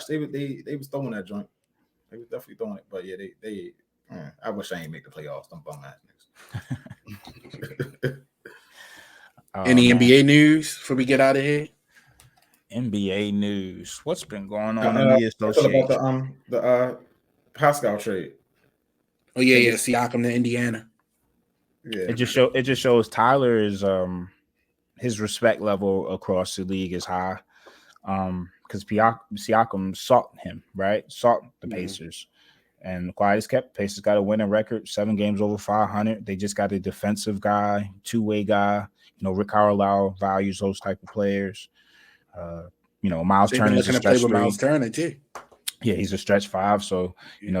they was throwing that joint. They was definitely throwing it. But yeah, I wish I ain't make the playoffs. Them bum ass niggas. Any NBA news before we get out of here? NBA news. What's been going on in the association? About the Pascal trade. Oh yeah, Siakam to Indiana. Yeah. It just shows Tyler is his respect level across the league is high. Because Siakam sought him, right? Sought the Pacers. And quiet as kept, Pacers got a winning record, 7 games over 500. They just got a defensive guy, two-way guy. Rick Carlisle values those type of players. Miles Turner is a stretch 3. Miles Turner too. Yeah, he's a stretch 5. So,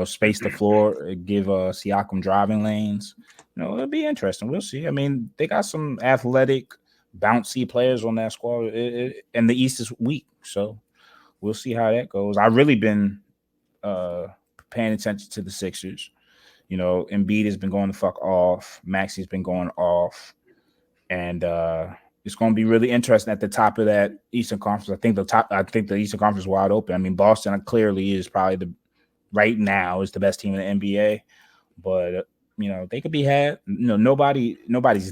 space the floor, give Siakam driving lanes. It'll be interesting. We'll see. I mean, they got some athletic, bouncy players on that squad. And the East is weak. So we'll see how that goes. I've really been paying attention to the Sixers. Embiid has been going the fuck off. Maxi's been going off. And it's going to be really interesting at the top of that Eastern Conference. I think the Eastern Conference is wide open. I mean, Boston clearly is probably right now is the best team in the NBA, but they could be had. Nobody's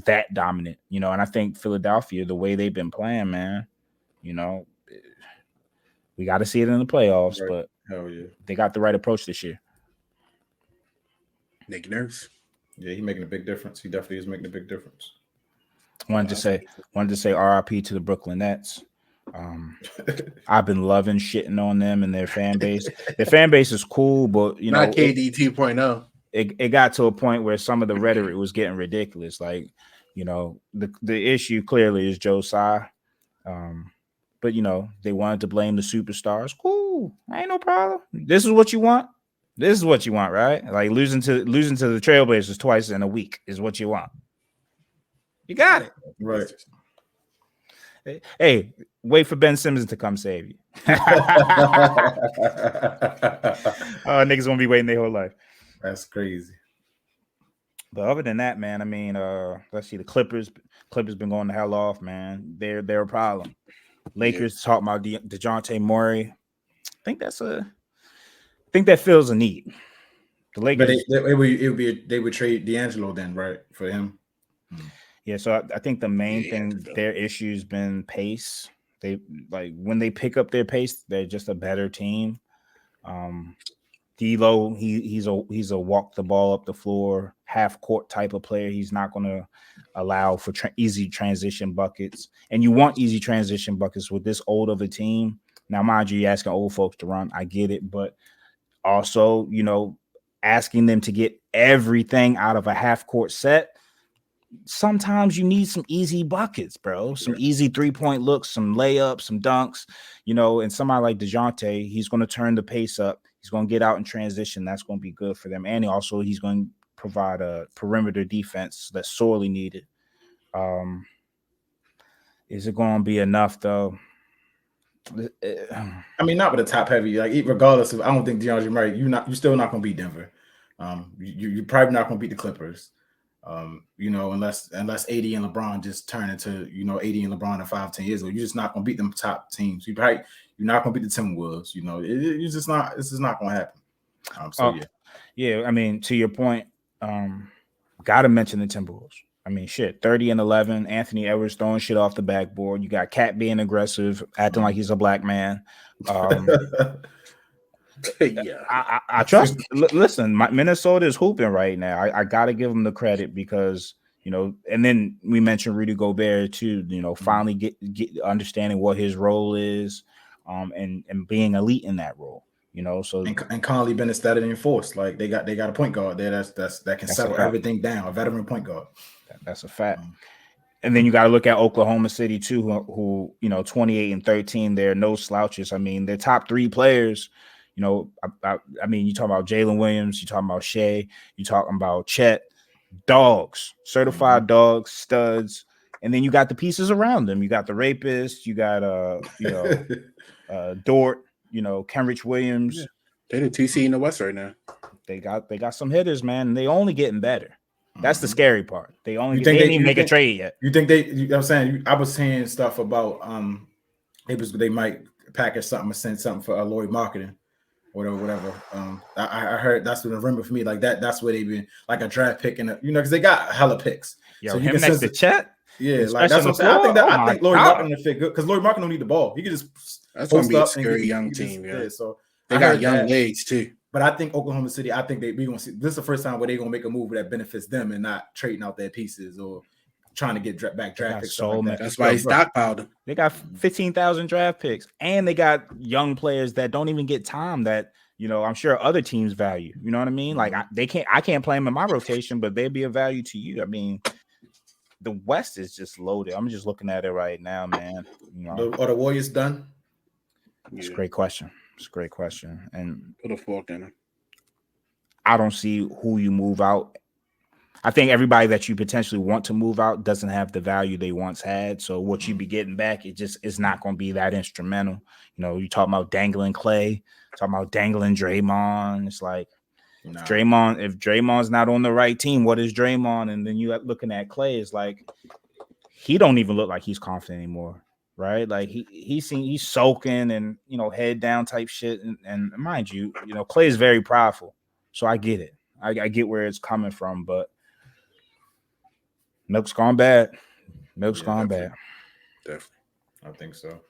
that dominant. And I think Philadelphia, the way they've been playing, man, we got to see it in the playoffs. Right. But hell yeah, they got the right approach this year. Nick Nurse, yeah, he's making a big difference. He definitely is making a big difference. Wanted to say RIP to the Brooklyn Nets. I've been loving shitting on them and their fan base. Their fan base is cool, but not KD 2.0. It got to a point where some of the rhetoric was getting ridiculous. Like, the issue clearly is Joe Tsai. But they wanted to blame the superstars. Cool, ain't no problem. This is what you want. This is what you want, right? Like losing to the Trailblazers twice in a week is what you want. You got it. Right. Hey, wait for Ben Simmons to come save you. Niggas gonna be waiting their whole life. That's crazy. But other than that, man, I mean, let's see, the Clippers been going the hell off, man. They're a problem. Lakers talking about DeJounte Murray. I think that fills a need. The Lakers, but they would trade D'Angelo then, right, for him. Yeah, so I think the main thing, their issue's been pace. They when they pick up their pace, they're just a better team. D'Lo, he's a walk the ball up the floor, half court type of player. He's not going to allow for easy transition buckets, and you want easy transition buckets with this old of a team. Now, mind you, you're asking old folks to run. I get it, but also, asking them to get everything out of a half court set. Sometimes you need some easy buckets, bro. Some easy 3-point looks, some layups, some dunks, and somebody like DeJounte, he's going to turn the pace up. He's going to get out in transition. That's going to be good for them. And also he's going to provide a perimeter defense that's sorely needed. Is it going to be enough though? I mean, not with a top heavy, like regardless of, I don't think DeAndre Murray, you're still not going to beat Denver. You're probably not going to beat the Clippers. Unless AD and LeBron just turn into, AD and LeBron in 5-10 years ago, you're just not gonna beat them top teams. You're not gonna beat the Timberwolves. It's just not gonna happen. Yeah. I mean, to your point, gotta mention the Timberwolves. I mean, shit, 30-11. Anthony Edwards throwing shit off the backboard. You got Cat being aggressive, acting like he's a black man. Yeah, I trust. Listen, Minnesota is hooping right now. I got to give them the credit because and then we mentioned Rudy Gobert too. Finally get understanding what his role is, and being elite in that role. So and Conley been steady and enforced. Like they got a point guard there that can settle everything down. A veteran point guard. That's a fact. And then you got to look at Oklahoma City too, who 28-13. They're no slouches. I mean, their top 3 players. I mean, you talking about Jalen Williams, you talking about Shea, you talking about Chet, dogs, certified dogs, studs, and then you got the pieces around them. You got the rapist, you got Dort, Kenrich Williams. Yeah. They're the 2 seed in the West right now. They got some hitters, man, and they only getting better. That's the scary part. They didn't even make a trade yet. You think I'm saying I was saying stuff about they might package something and send something for Lloyd marketing. Whatever. I heard that's what the rumor for me. Like that's where they've been like a draft pick and because they got hella picks. Yo, so you him can next to Chet. Yeah, like that's what I'm saying. I think Lloyd Marketing will fit good because Lloyd Marketing don't need the ball. He can just that's gonna be a scary young team. Yeah, so they got young legs too. But I think Oklahoma City. I think we gonna see this is the first time where they're gonna make a move that benefits them and not trading out their pieces or trying to get back draft picks. So like that's why he stockpiled them. They got 15,000 draft picks, and they got young players that don't even get time. That I'm sure other teams value. You know what I mean? Like I can't play them in my rotation, but they'd be a value to you. I mean, the West is just loaded. I'm just looking at it right now, man. Are the Warriors done? It's a great question. It's a great question, and put a fork in it. I don't see who you move out. I think everybody that you potentially want to move out doesn't have the value they once had. So what you be getting back, it just is not going to be that instrumental. You talking about dangling Clay, talking about dangling Draymond. It's like if Draymond's not on the right team, what is Draymond? And then you looking at Clay, is like he don't even look like he's confident anymore, right? Like he's soaking and head down type shit. And mind you, Clay is very prideful, so I get it. I get where it's coming from, but milk's gone bad. Milk's gone bad. Definitely. I think so.